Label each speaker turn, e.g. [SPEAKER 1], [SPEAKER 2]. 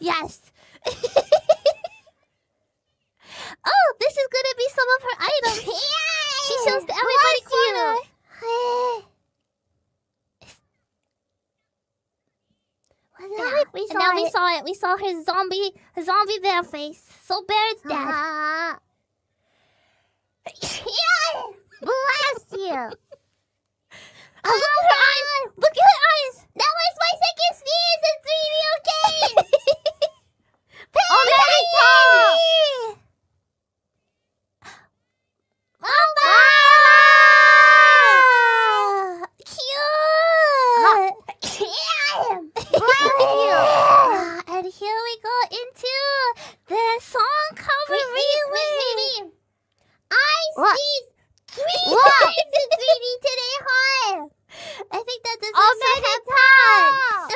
[SPEAKER 1] Yes. Oh, this is gonna be some of her items. She shows to everybody corner. We saw it. We saw her zombie bear face. So bear is dead.
[SPEAKER 2] Bless you.
[SPEAKER 1] Oh, look at her eyes. Look at her eyes. That was my second sneeze in 3D, okay?
[SPEAKER 2] Oh, very tall.
[SPEAKER 1] Mama! Cute!
[SPEAKER 2] Bless you.
[SPEAKER 1] And here we go into the song cover reading. I sneezed 3 times in 3D today, huh? I think that this is
[SPEAKER 2] Many times.